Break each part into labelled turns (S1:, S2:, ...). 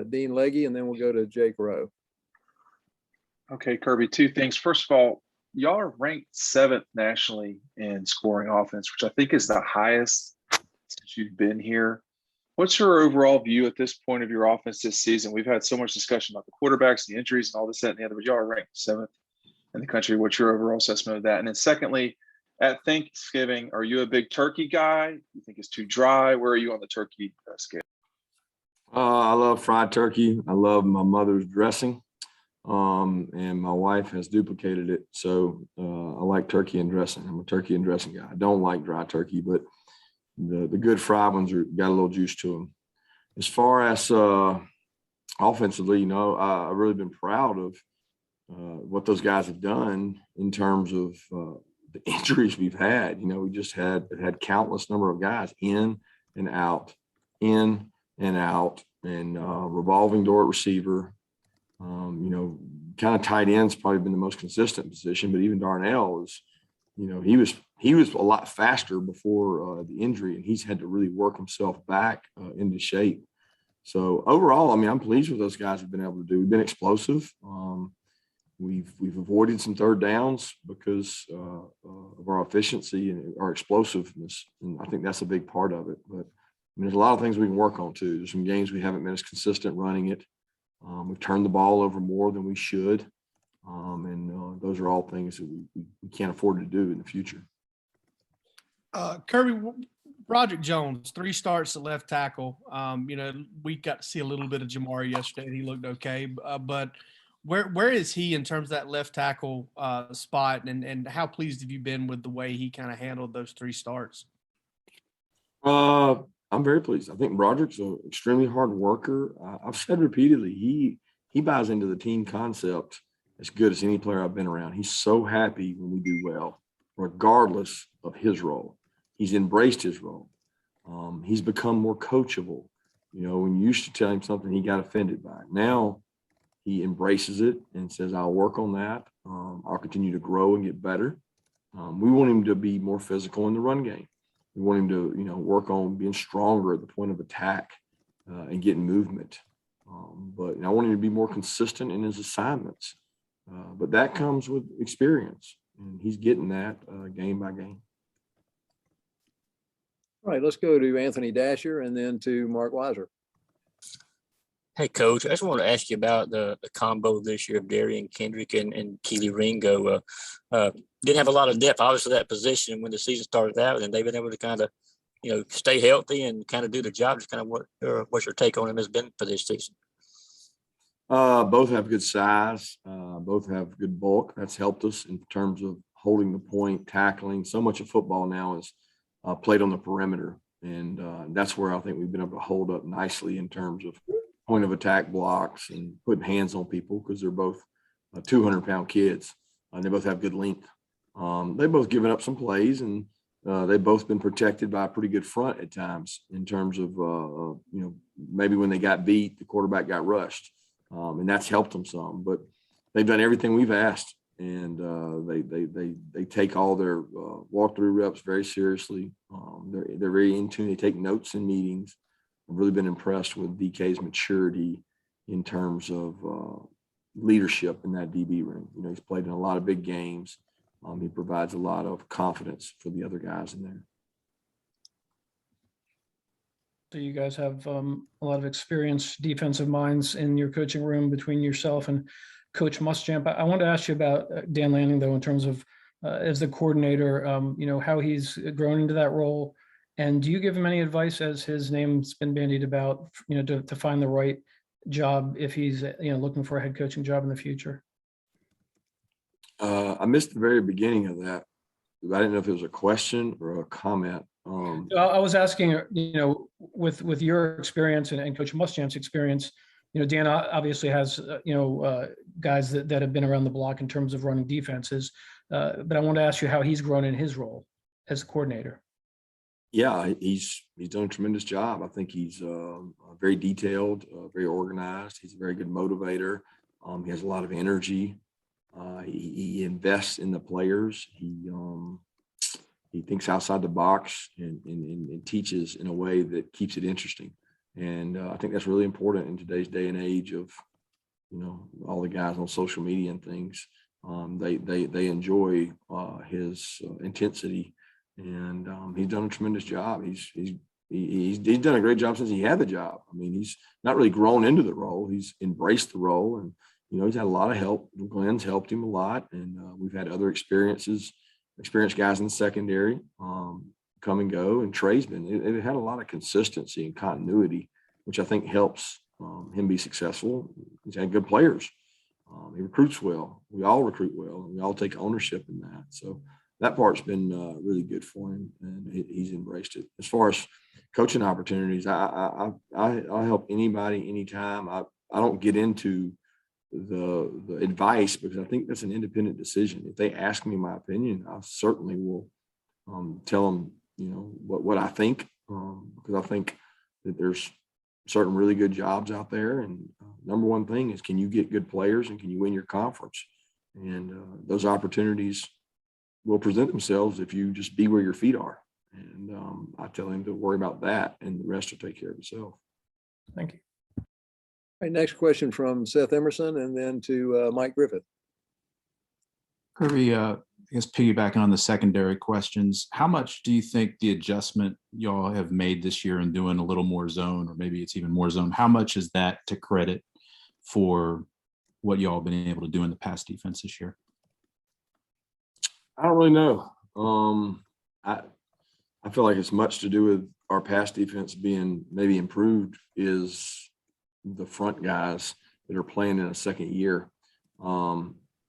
S1: Dean Legge, and then we'll go to Jake Rowe.
S2: Okay, Kirby, two things. First of all, y'all are ranked 7th nationally in scoring offense, which I think is the highest since you've been here. What's your overall view at this point of your offense this season? We've had so much discussion about the quarterbacks, the injuries, and all this, that, and the other, but y'all are ranked 7th in the country. What's your overall assessment of that? And then secondly, at Thanksgiving, are you a big turkey guy? You think it's too dry? Where are you on the turkey scale?
S3: I love fried turkey. I love my mother's dressing. And my wife has duplicated it. So I like turkey and dressing. I'm a turkey and dressing guy. I don't like dry turkey, but the good fried ones got a little juice to them. As far as offensively, I've really been proud of what those guys have done in terms of the injuries we've had. We just had countless number of guys in and out, and revolving door at receiver. Kind of tight end's probably been the most consistent position, but even Darnell is, he was a lot faster before the injury, and he's had to really work himself back into shape. So overall, I'm pleased with those guys have been able to do. We've been explosive. We've avoided some third downs because of our efficiency and our explosiveness, and I think that's a big part of it. But there's a lot of things we can work on too. There's some games we haven't been as consistent running it. We've turned the ball over more than we should, and those are all things that we can't afford to do in the future.
S4: Kirby, Broderick Jones, 3 starts at left tackle. We got to see a little bit of Jamari yesterday, and he looked okay. But where is he in terms of that left tackle spot, and how pleased have you been with the way he kind of handled those 3 starts?
S3: I'm very pleased. I think Broderick's an extremely hard worker. I've said repeatedly, he buys into the team concept as good as any player I've been around. He's so happy when we do well, regardless of his role. He's embraced his role. He's become more coachable. When you used to tell him something, he got offended by it. Now he embraces it and says, I'll work on that. I'll continue to grow and get better. We want him to be more physical in the run game. We want him to, work on being stronger at the point of attack and getting movement. But I want him to be more consistent in his assignments. But that comes with experience, and he's getting that game by game.
S1: All right, let's go to Anthony Dasher and then to Mark Weiser.
S5: Hey, Coach, I just want to ask you about the combo this year of Darian Kendrick and Keely Ringo. Didn't have a lot of depth, obviously, that position when the season started out, and they've been able to kind of, stay healthy and kind of do the job. Just kind of what's your take on him has been for this season?
S3: Both have good size. Both have good bulk. That's helped us in terms of holding the point, tackling. So much of football now is played on the perimeter, and that's where I think we've been able to hold up nicely in terms of point of attack blocks and putting hands on people because they're both 200-pound kids. And they both have good length. They've both given up some plays, and they've both been protected by a pretty good front at times in terms of, maybe when they got beat, the quarterback got rushed, and that's helped them some. But they've done everything we've asked, and they take all their walkthrough reps very seriously. They're very in tune. They take notes in meetings. I've really been impressed with DK's maturity in terms of leadership in that DB room. He's played in a lot of big games. He provides a lot of confidence for the other guys in there.
S6: So you guys have a lot of experienced defensive minds in your coaching room between yourself and Coach Muschamp. I wanted to ask you about Dan Lanning, though, in terms of as the coordinator, how he's grown into that role. And do you give him any advice as his name's been bandied about, to find the right job if he's, looking for a head coaching job in the future?
S3: I missed the very beginning of that. I didn't know if it was a question or a comment.
S6: I was asking, with your experience and Coach Muschamp's experience, Dan obviously has, guys that have been around the block in terms of running defenses. But I want to ask you how he's grown in his role as coordinator.
S3: Yeah, he's done a tremendous job. I think he's very detailed, very organized. He's a very good motivator. He has a lot of energy. He invests in the players. He thinks outside the box and teaches in a way that keeps it interesting. And I think that's really important in today's day and age of, all the guys on social media and things. They enjoy his intensity, and he's done a tremendous job. He's done a great job since he had the job. I mean, he's not really grown into the role. He's embraced the role, and he's had a lot of help. Glenn's helped him a lot, and we've had other experienced guys in the secondary come and go. And Trey's it had a lot of consistency and continuity, which I think helps him be successful. He's had good players. He recruits well. We all recruit well, and we all take ownership in that. So that part's been really good for him, and he's embraced it. As far as coaching opportunities, I help anybody, anytime. I don't get into the advice because I think that's an independent decision. If they ask me my opinion, I certainly will tell them, what I think, because I think that there's certain really good jobs out there. And number one thing is, can you get good players and can you win your conference? And those opportunities will present themselves if you just be where your feet are. And I tell him to worry about that, and the rest will take care of itself.
S6: Thank you.
S1: All right, next question from Seth Emerson, and then to Mike Griffith.
S7: Kirby, I guess piggybacking on the secondary questions, how much do you think the adjustment y'all have made this year in doing a little more zone, or maybe it's even more zone, how much is that to credit for what y'all have been able to do in the pass defense this year?
S3: I don't really know. I feel like it's much to do with our pass defense being maybe improved is the front guys that are playing in a second year.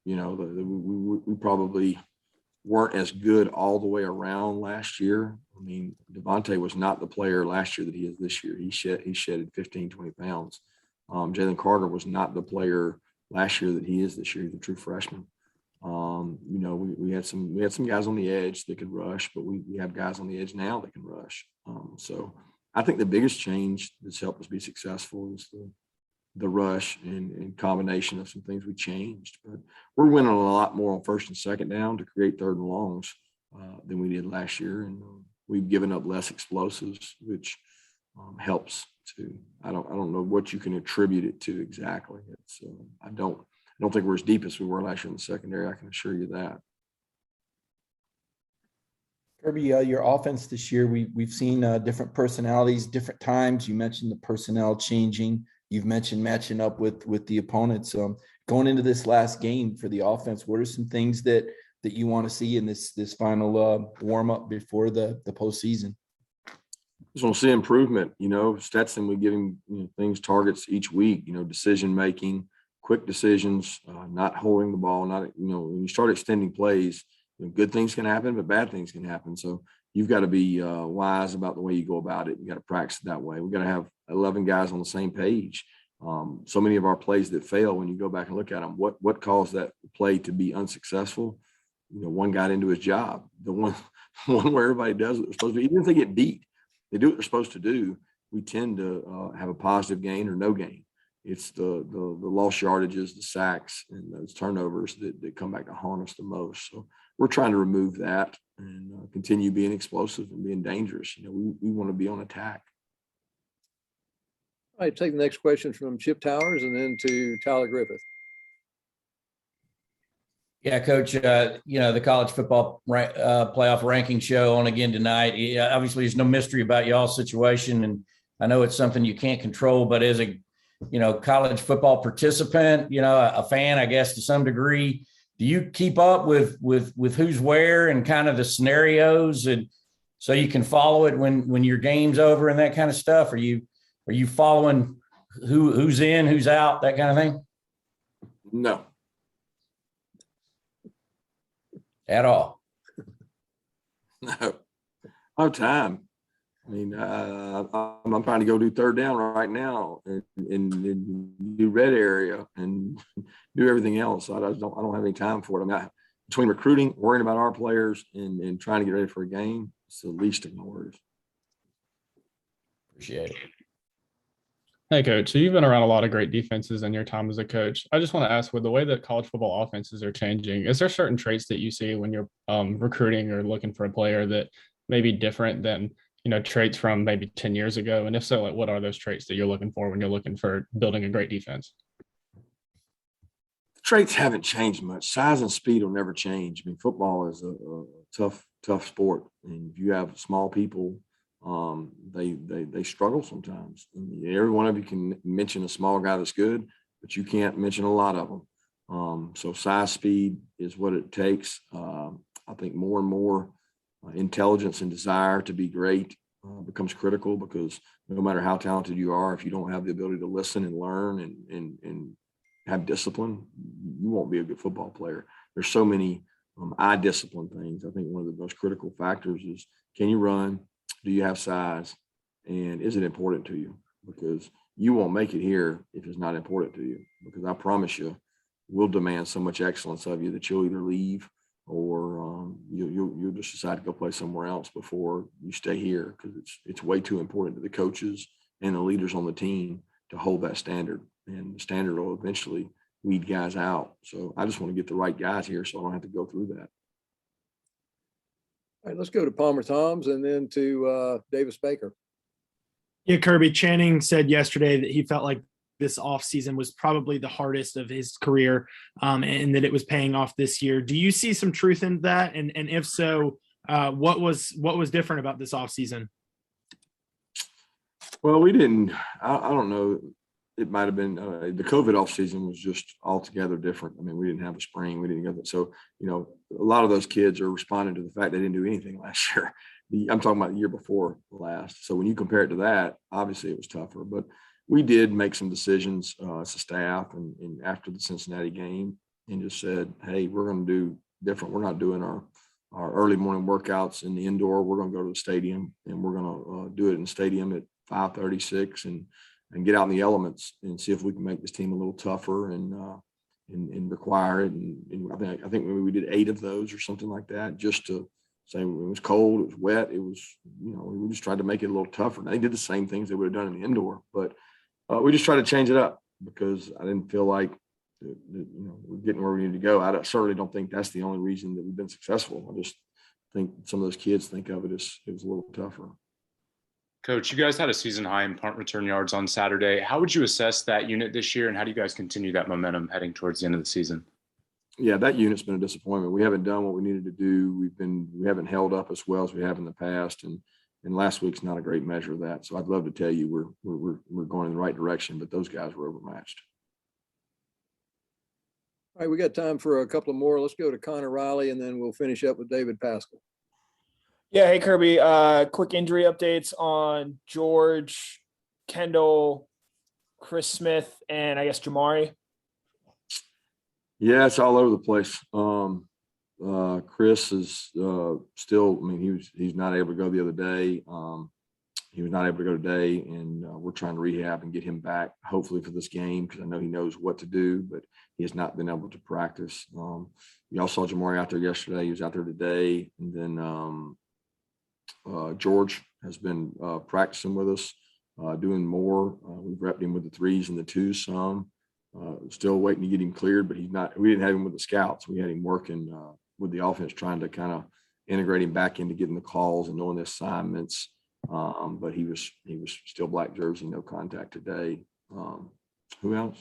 S3: We probably weren't as good all the way around last year. I mean, Devontae was not the player last year that he is this year. He shedded 15, 20 pounds. Jalen Carter was not the player last year that he is this year. He's a true freshman. We had some guys on the edge that could rush, but we have guys on the edge now that can rush. So I think the biggest change that's helped us be successful is the rush and combination of some things we changed. But we're winning a lot more on first and second down to create third and longs than we did last year, and we've given up less explosives, which helps too. I don't know what you can attribute it to exactly. It's I don't think we're as deep as we were last year in the secondary. I can assure you that.
S8: Kirby, your offense this year, we've seen different personalities, different times. You mentioned the personnel changing. You've mentioned matching up with the opponents. Going into this last game for the offense, what are some things that you want to see in this final warm up before the postseason?
S3: Just want to see improvement. Stetson, we give him targets each week. Decision making, quick decisions, not holding the ball. When you start extending plays, good things can happen, but bad things can happen. So you've got to be wise about the way you go about it. You got to practice it that way. We got to have 11 guys on the same page. So many of our plays that fail, when you go back and look at them, what caused that play to be unsuccessful? One got into his job. The one where everybody does what they're supposed to do, even if they get beat, they do what they're supposed to do. We tend to have a positive gain or no gain. It's the lost yardages, the sacks, and those turnovers that come back to haunt us the most. So we're trying to remove that and continue being explosive and being dangerous. We want to be on attack.
S1: All right, take the next question from Chip Towers, and then to Tyler Griffith.
S9: Yeah, Coach, the college football playoff ranking show on again tonight. Yeah, obviously, there's no mystery about y'all's situation, and I know it's something you can't control, but as a college football participant, a fan, I guess, to some degree, do you keep up with who's where and kind of the scenarios, and so you can follow it when your game's over and that kind of stuff? Are you following who's in, who's out, that kind of thing?
S3: No.
S9: At all?
S3: No. No time. I mean, I'm trying to go do third down right now and do red area and do everything else. I don't have any time for it. I'm not between recruiting, worrying about our players, and trying to get ready for a game. It's the least of my worries.
S9: Appreciate it.
S10: Hey, Coach. So you've been around a lot of great defenses in your time as a coach. I just want to ask, with the way that college football offenses are changing, is there certain traits that you see when you're recruiting or looking for a player that may be different than traits from maybe 10 years ago? And if so, like what are those traits that you're looking for when you're looking for building a great defense?
S3: Traits haven't changed much. Size and speed will never change. I mean, football is a tough sport, and if you have small people, they struggle sometimes. I mean, every one of you can mention a small guy that's good, but you can't mention a lot of them. So size, speed is what it takes. I think more and more intelligence and desire to be great becomes critical, because no matter how talented you are, if you don't have the ability to listen and learn and have discipline, you won't be a good football player. There's so many eye discipline things. I think one of the most critical factors is, can you run? Do you have size? And is it important to you? Because you won't make it here if it's not important to you. Because I promise you, we'll demand so much excellence of you that you'll either leave or you'll just decide to go play somewhere else before you stay here, because it's way too important to the coaches and the leaders on the team to hold that standard. And the standard will eventually weed guys out. So I just want to get the right guys here so I don't have to go through that.
S1: All right, let's go to Palmer Thombs and then to Davis Baker.
S11: Yeah, Kirby, Channing said yesterday that he felt like this offseason was probably the hardest of his career, and that it was paying off this year. Do you see some truth in that? And if so, what was different about this offseason?
S3: Well, we didn't, I don't know. It might have been the COVID offseason was just altogether different. I mean, we didn't have a spring. We didn't go. So, a lot of those kids are responding to the fact they didn't do anything last year. I'm talking about the year before last. So when you compare it to that, obviously it was tougher. But we did make some decisions as a staff and after the Cincinnati game, and just said, hey, we're going to do different. We're not doing our early morning workouts in the indoor. We're going to go to the stadium, and we're going to do it in the stadium at 5:36 and get out in the elements and see if we can make this team a little tougher and require it. And I think maybe we did 8 of those or something like that, just to say it was cold, it was wet, it was, we just tried to make it a little tougher. And they did the same things they would have done in the indoor, but we just tried to change it up because I didn't feel like we're getting where we need to go. I certainly don't think that's the only reason that we've been successful. I just think some of those kids think of it as it was a little tougher.
S12: Coach, you guys had a season high in punt return yards on Saturday. How would you assess that unit this year, and how do you guys continue that momentum heading towards the end of the season?
S3: Yeah, that unit's been a disappointment. We haven't done what we needed to do. We haven't held up as well as we have in the past, and last week's not a great measure of that. So I'd love to tell you we're going in the right direction, but those guys were overmatched.
S1: All right, we got time for a couple of more. Let's go to Connor Riley, and then we'll finish up with David Pascal.
S13: Yeah, hey Kirby. Quick injury updates on George, Kendall, Chris Smith, and I guess Jamari.
S3: Yeah, it's all over the place. Chris is still. I mean, he's not able to go the other day. He was not able to go today, and we're trying to rehab and get him back, hopefully for this game, because I know he knows what to do, but he has not been able to practice. You all saw Jamari out there yesterday. He was out there today, and then George has been practicing with us, doing more. We've repped him with the 3s and the 2s some. Still waiting to get him cleared, but we didn't have him with the scouts. We had him working with the offense, trying to kind of integrate him back into getting the calls and knowing the assignments. But he was still black jersey, no contact today. Who else?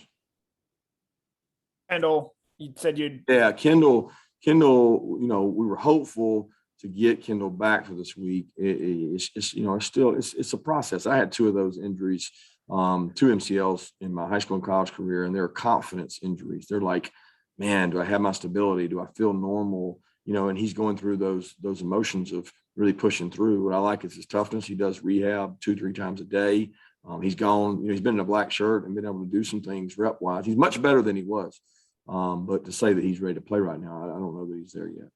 S13: Kendall, you said you'd.
S3: Yeah, Kendall. We were hopeful to get Kendall back for this week. It's a process. I had 2 of those injuries, 2 MCLs in my high school and college career, and they're confidence injuries. They're like, man, do I have my stability? Do I feel normal? And he's going through those emotions of really pushing through. What I like is his toughness. He does rehab 2-3 times a day. He's gone, he's been in a black shirt and been able to do some things rep wise. He's much better than he was. But to say that he's ready to play right now, I don't know that he's there yet.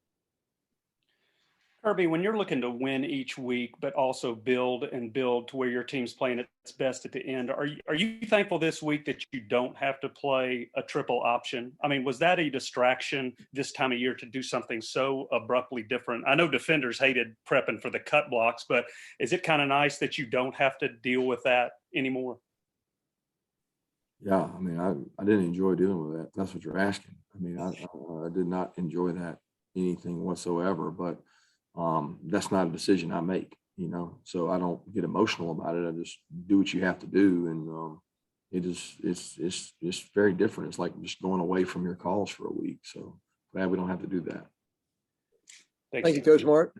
S14: Kirby, when you're looking to win each week, but also build to where your team's playing its best at the end, are you thankful this week that you don't have to play a triple option? I mean, was that a distraction this time of year to do something so abruptly different? I know defenders hated prepping for the cut blocks, but is it kind of nice that you don't have to deal with that anymore?
S3: Yeah, I mean, I didn't enjoy dealing with that. That's what you're asking. I mean, I did not enjoy that anything whatsoever, but that's not a decision I make. you know, so I don't get emotional about it. I just do what you have to do. And it's very different. It's like just going away from your calls for a week. So glad we don't have to do that.
S1: Thank you, Coach Mark.